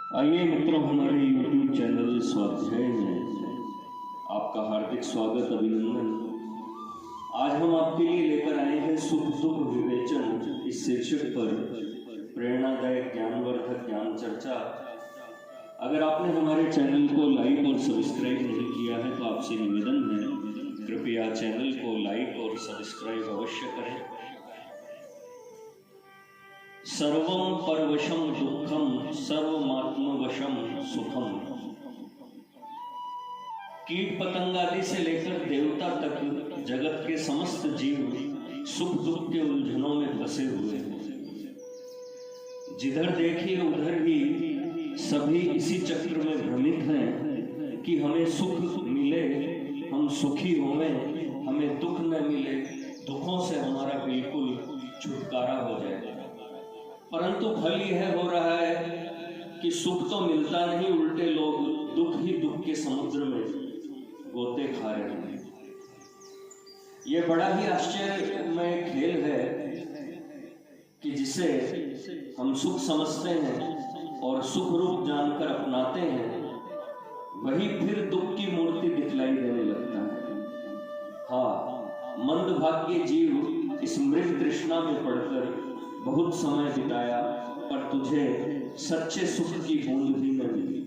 आइए मित्रों, हमारे YouTube चैनल स्वाध्याय में आपका हार्दिक स्वागत, अभिनंदन। आज हम आपके लिए लेकर आए हैं सुख दुख विवेचन इस शीर्षक पर प्रेरणादायक ज्ञानवर्धक ज्ञान चर्चा। अगर आपने हमारे चैनल को लाइक और सब्सक्राइब नहीं किया है तो आपसे निवेदन है, कृपया चैनल को लाइक और सब्सक्राइब अवश्य करें। सर्वं परवशं दुःखं सर्वमात्मवशं सुखम। कीट पतंग आदि से लेकर देवता तक जगत के समस्त जीव सुख दुख के उलझनों में फंसे हुए हैं। जिधर देखिए उधर ही सभी इसी चक्र में भ्रमित हैं कि हमें सुख मिले, हम सुखी होवें, हमें दुख न मिले, दुखों से हमारा बिल्कुल छुटकारा हो जाए। परंतु फल यह हो रहा है कि सुख तो मिलता नहीं, उल्टे लोग दुख ही दुख के समुद्र में गोते खा रहे हैं। यह बड़ा ही आश्चर्यमय खेल है कि जिसे हम सुख समझते हैं और सुख रूप जानकर अपनाते हैं, वही फिर दुख की मूर्ति दिखलाई देने लगता है। हाँ, मंदभाग्य जीव इस मृग तृष्णा में पड़कर बहुत समय बिताया, पर तुझे सच्चे सुख की बूंद भी न मिली।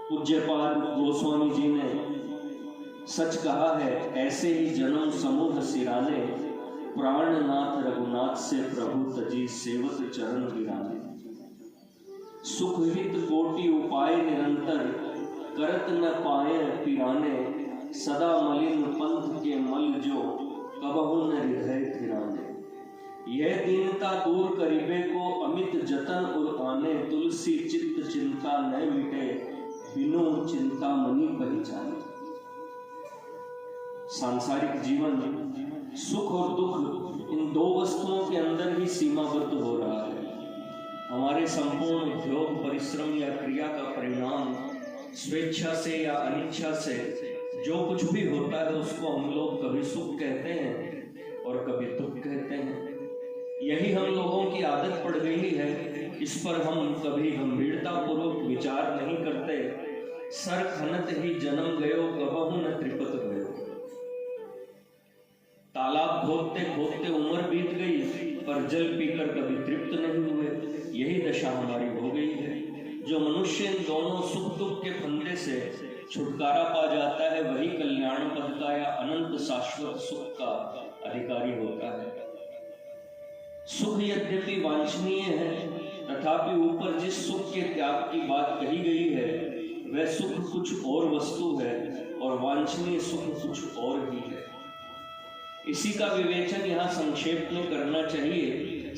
पूज्यपाद गोस्वामी जी ने सच कहा है, ऐसे ही जन्म समूह सिराने, प्राणनाथ रघुनाथ से प्रभु तजी सेवत चरण गिराने। सुख हित कोटि उपाय निरंतर, करत न पाए पिराने, सदा मलिन पंथ के मल जो कबहु न हृदय फिराने। यह दीनता दूर करीबे को अमित जतन उर आने, तुलसी चित्त चिंता न मिटे, बिनु चिंता मनी पहचाने। सांसारिक जीवन सुख और दुख इन दो वस्तुओं के अंदर ही सीमाबद्ध हो रहा है। हमारे संपूर्ण उद्योग, परिश्रम या क्रिया का परिणाम स्वेच्छा से या अनिच्छा से जो कुछ भी होता है उसको हम लोग कभी सुख कहते हैं और कभी दुख कहते हैं। यही हम लोगों की आदत पड़ गई है, इस पर हम कभी गंभीरता पूर्वक विचार नहीं करते। सर खनत ही जन्म गयो, कबहु न त्रिपत गयो। तालाब खोदते खोदते उम्र बीत गई, पर जल पीकर कभी तृप्त नहीं हुए। यही दशा हमारी हो गई है। जो मनुष्य इन दोनों सुख दुख के फंदे से छुटकारा पा जाता है, वही कल्याण पद का या अनंत शाश्वत सुख का अधिकारी होता है। सुख यद्यपि वांछनीय है, तथापि ऊपर जिस सुख के त्याग की बात कही गई है, वह सुख कुछ और वस्तु है और वांछनीय सुख कुछ और ही है। इसी का विवेचन यहाँ संक्षेप में करना चाहिए।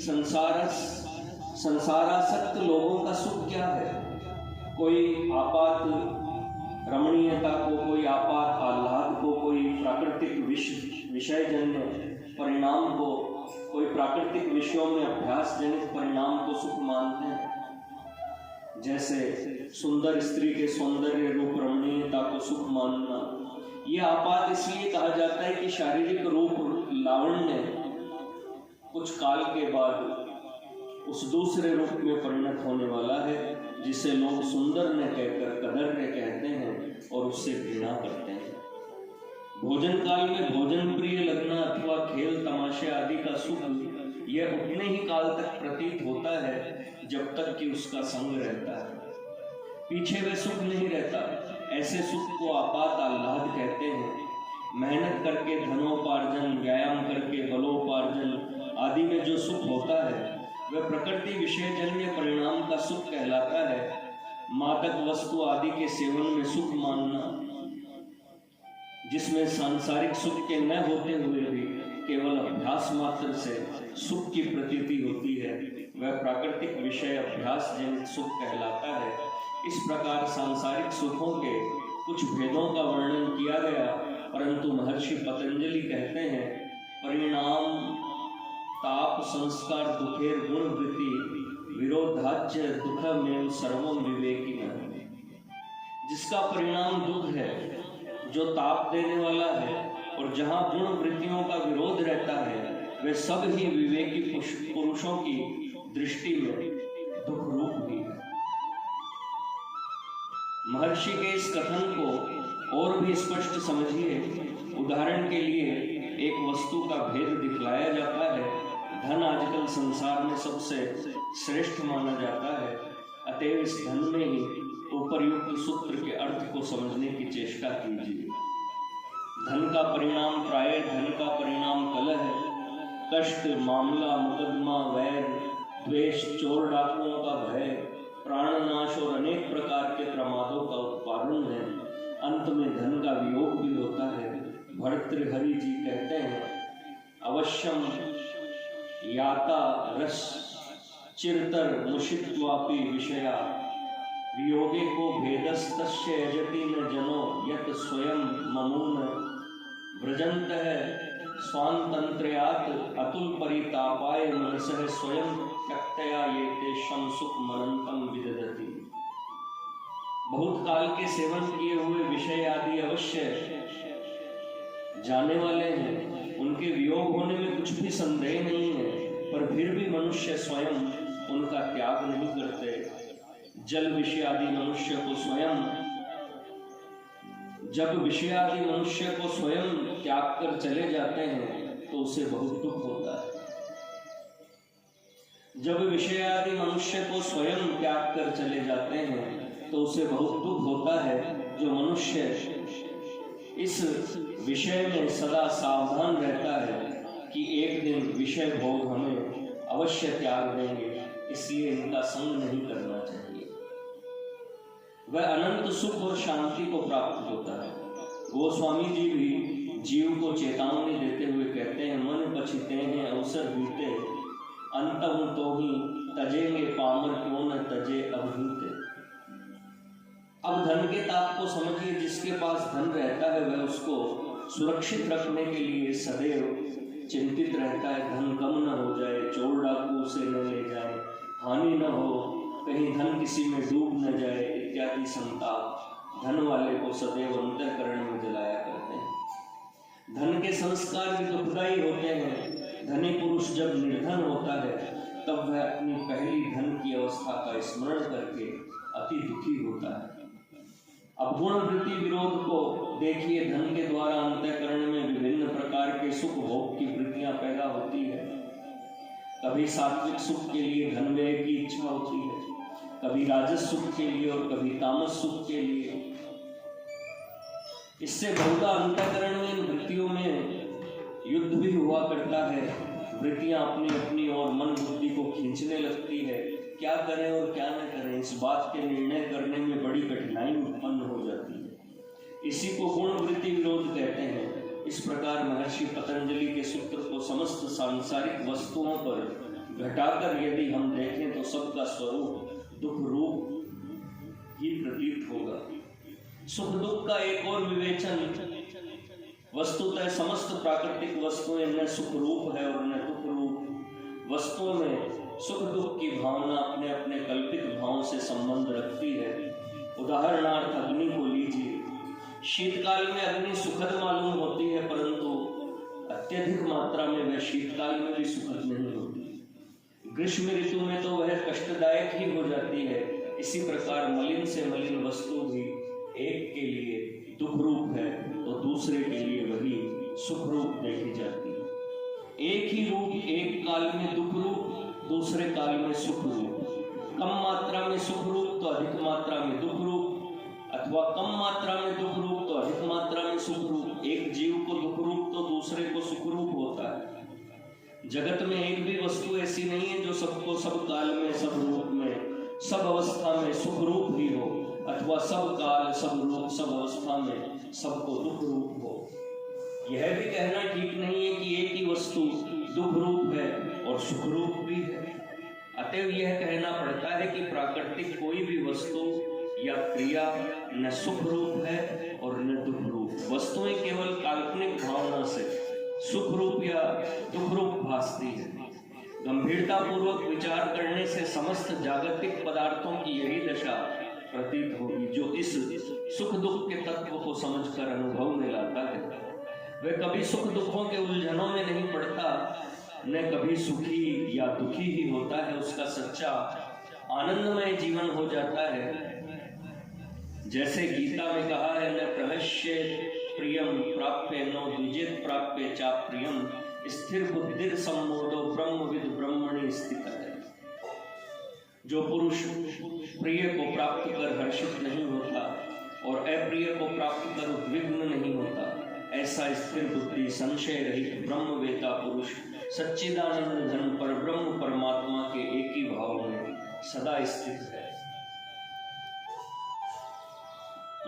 संसारासक्त लोगों का सुख क्या है? कोई आपात रमणीयता को, कोई आपात आह्लाद को, कोई प्राकृतिक विषयजन्य परिणाम को, कोई प्राकृतिक विषयों में अभ्यास जनित परिणाम को सुख मानते हैं। जैसे सुंदर स्त्री के सौंदर्य रूप रमणीयता को सुख मानना। यह आपात इसलिए कहा जाता है कि शारीरिक रूप लावण्य कुछ काल के बाद उस दूसरे रूप में परिणत होने वाला है, जिसे लोग सुंदर न कहकर कदर्य कहते हैं और उससे घृणा करते हैं। भोजन काल में भोजन प्रिय लगना अथवा खेल तमाशे आदि का सुख, यह उतने ही काल तक प्रतीत होता है जब तक कि उसका संग रहता है। पीछे वह सुख नहीं रहता। ऐसे सुख को आपात आह्लाद कहते हैं। मेहनत करके धनोपार्जन, व्यायाम करके बलोपार्जन आदि में जो सुख होता है, वह प्रकृति विषयजन्य परिणाम का सुख कहलाता है। मादक वस्तु आदि के सेवन में सुख मानना, जिसमें सांसारिक सुख के न होते हुए भी केवल अभ्यास मात्र से सुख की प्रतीति होती है, वह प्राकृतिक विषय अभ्यास जनित सुख कहलाता है। इस प्रकार सांसारिक सुखों के कुछ भेदों का वर्णन किया गया, परंतु महर्षि पतंजलि कहते हैं, परिणाम ताप संस्कार दुखेर गुण वृत्ति विरोधाच्य दुखमेव सर्वम विवेकिनः। जिसका परिणाम दुख है, जो ताप देने वाला है, और जहाँ गुण वृत्तियों का विरोध रहता है, वे सब ही विवेकी पुरुषों की दृष्टि में दुख रूप ही है। महर्षि के इस कथन को और भी स्पष्ट समझिए। उदाहरण के लिए एक वस्तु का भेद दिखलाया जाता है। धन आजकल संसार में सबसे श्रेष्ठ माना जाता है, अतएव इस धन में ही उपर्युक्त सूत्र के अर्थ को समझने की चेष्टा कीजिए। धन का परिणाम प्राय धन का परिणाम कलह है, कष्ट, मामला, मुकदमा, वैर, द्वेष, चोर डाकुओं का भय, प्राणनाश और अनेक प्रकार के प्रमादों का उत्पादन है। अंत में धन का वियोग भी होता है। भर्तृहरि जी कहते हैं, अवश्यम याता रस चिरतर मुषित्वापि विषया वियोगे को भेदस्तस्य यजति न जनो यत स्वयं ममून व्रजंत है स्वांतंत्रयात अतुल परितापाय मनसः स्वयं त्यक्तया ये तेषम सुख मनंतम विदधति। बहुत काल के सेवन किए हुए विषय आदि अवश्य जाने वाले हैं, उनके वियोग होने में कुछ भी संदेह नहीं है, पर फिर भी मनुष्य स्वयं उनका त्याग नहीं करते। जल विषय आदि मनुष्य को स्वयं जब विषय आदि मनुष्य को स्वयं त्याग कर चले जाते हैं तो उसे बहुत दुख होता है। जब विषय आदि मनुष्य को स्वयं त्याग कर चले जाते हैं तो उसे बहुत दुख होता है। जो मनुष्य इस विषय में सदा सावधान रहता है कि एक दिन विषय भोग हमें अवश्य त्याग देंगे, इसलिए इनका संग नहीं करना चाहिए, वह अनंत सुख और शांति को प्राप्त होता है। गोस्वामी जी भी जीव को चेतावनी देते हुए कहते हैं, मन पछिते हैं अवसर बीते, अंतम तो ही तजेंगे पामर क्यों न तजे अभूते। अब धन के ताप को समझिए। जिसके पास धन रहता है वह उसको सुरक्षित रखने के लिए सदैव चिंतित रहता है, धन कम न हो जाए, चोर डाकू उसे न ले जाए, हानि न हो, कहीं धन किसी में डूब न जाए इत्यादि संताप धन वाले को सदैव अंतःकरण में जलाया करते हैं। धन के संस्कार भी दुखदायी होते हैं। धनी पुरुष जब निर्धन होता है तब वह अपनी पहली धन की अवस्था का स्मरण करके अति दुखी होता है। अब गुण वृत्ति विरोध को देखिए। धन के द्वारा अंतःकरण में विभिन्न प्रकार के सुख भोग की वृत्तियां पैदा होती है। कभी सात्विक सुख के लिए धन व्यय की इच्छा होती है, कभी राजस सुख के लिए और कभी तामस सुख के लिए। इससे बहुधा अंतःकरण में इन वृत्तियों में युद्ध भी हुआ करता है। वृत्तियां अपनी अपनी और मन बुद्धि को खींचने लगती है। क्या करें और क्या न करें, इस बात के निर्णय करने में बड़ी कठिनाई उत्पन्न हो जाती है। इसी को गुण वृत्ति विरोध कहते हैं। इस प्रकार महर्षि पतंजलि के सूत्र को समस्त सांसारिक वस्तुओं पर घटाकर यदि हम देखें तो सबका स्वरूप दुख रूप ही प्रतीत होगा। सुख दुख का एक और विवेचन, वस्तुतः समस्त प्राकृतिक वस्तुएं न सुख रूप है और न दुख रूप। वस्तुओं में सुख दुख की भावना अपने अपने कल्पित भावों से संबंध रखती है। उदाहरणार्थ अग्नि को लीजिए। शीतकाल में अग्नि सुखद मालूम होती है, परंतु अत्यधिक मात्रा में वह शीतकाल में भी सुखद नहीं होती। ग्रीष्म ऋतु में तो वह कष्टदायक ही हो जाती है। इसी प्रकार मलिन से मलिन वस्तु भी एक के लिए दुख रूप है तो दूसरे के लिए वही सुख रूप देखी जाती है। एक ही रूप एक काल में दुख रूप, दूसरे काल में सुख रूप। कम मात्रा में सुख रूप तो अधिक मात्रा में दुख रूप, अथवा कम मात्रा में दुख रूप तो अधिक मात्रा में सुख रूप। एक जीव को दुख रूप तो दूसरे को सुख रूप होता है। जगत में एक भी वस्तु ऐसी नहीं है जो सबको सब काल में, सब रूप में, सब अवस्था में सुख रूप ही हो, अथवा सब काल, सब रूप, सब अवस्था में सबको दुख रूप हो। यह भी कहना ठीक नहीं है कि एक ही वस्तु दुख रूप है और सुख रूप भी है। अतएव यह कहना पड़ता है कि प्राकृतिक कोई भी वस्तु या क्रिया न सुख रूप है और न दुख रूप। वस्तुएं केवल काल्पनिक भावना से सुख रूप या दुख रूप भासती है। गंभीरता पूर्वक विचार करने से समस्त जागतिक पदार्थों की यही दशा प्रतीत होगी। जो इस सुख दुख के तत्व को समझकर अनुभव में लाता है वह कभी सुख दुखों के उलझनों में नहीं पड़ता, न कभी सुखी या दुखी ही होता है। उसका सच्चा आनंदमय जीवन हो जाता है। जैसे गीता में कहा है, न प्रहस्य प्रियम प्राप्य नो द्विजेत प्राप्य चा प्रियम स्थिर बुद्धिर सम्मोदो ब्रह्मविद ब्रह्मणि स्थित है। जो पुरुष प्रिय को प्राप्त कर हर्षित नहीं होता और अप्रिय को प्राप्त कर उद्विग्न नहीं होता, ऐसा स्थिर बुद्धि संशय रहित ब्रह्मवेता पुरुष सच्चिदानंद घन पर ब्रह्म परमात्मा के एक ही भाव में सदा स्थित है।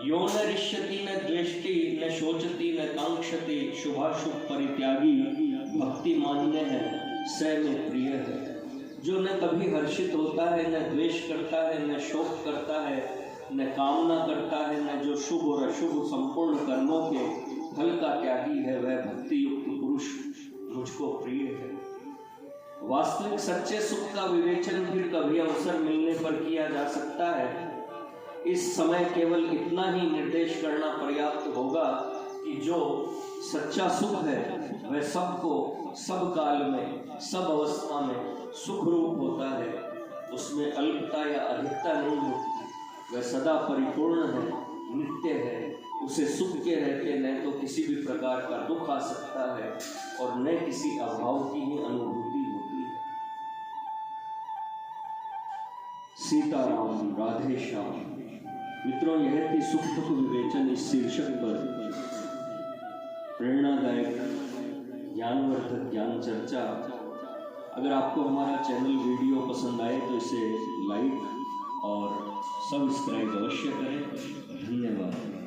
यो न रिष्यति न द्वेष्टि न शोचति न कांक्षति शुभाशुभ परित्यागी भक्ति मान्य है स में प्रिय है। जो न कभी हर्षित होता है, न द्वेष करता है, न शोक करता है, न कामना करता है, न जो शुभ और अशुभ संपूर्ण कर्मों के फल का त्यागी है, वह भक्ति युक्त पुरुष मुझको प्रिय है। वास्तविक सच्चे सुख का विवेचन फिर कभी अवसर मिलने पर किया जा सकता है। इस समय केवल इतना ही निर्देश करना पर्याप्त होगा कि जो सच्चा सुख है वह सबको सब काल में सब अवस्था में सुख रूप होता है। उसमें अल्पता या अधिकता नहीं होती, वह सदा परिपूर्ण है, नित्य है। उसे सुख के रहते न तो किसी भी प्रकार का दुख आ सकता है और न किसी अभाव की ही अनुभूति होती है। सीताराम राधे श्याम। मित्रों, यह थी सुख दुख विवेचन इस शीर्षक पर प्रेरणादायक ज्ञानवर्धक ज्ञान चर्चा। अगर आपको हमारा चैनल वीडियो पसंद आए तो इसे लाइक और सब्सक्राइब अवश्य करें। धन्यवाद।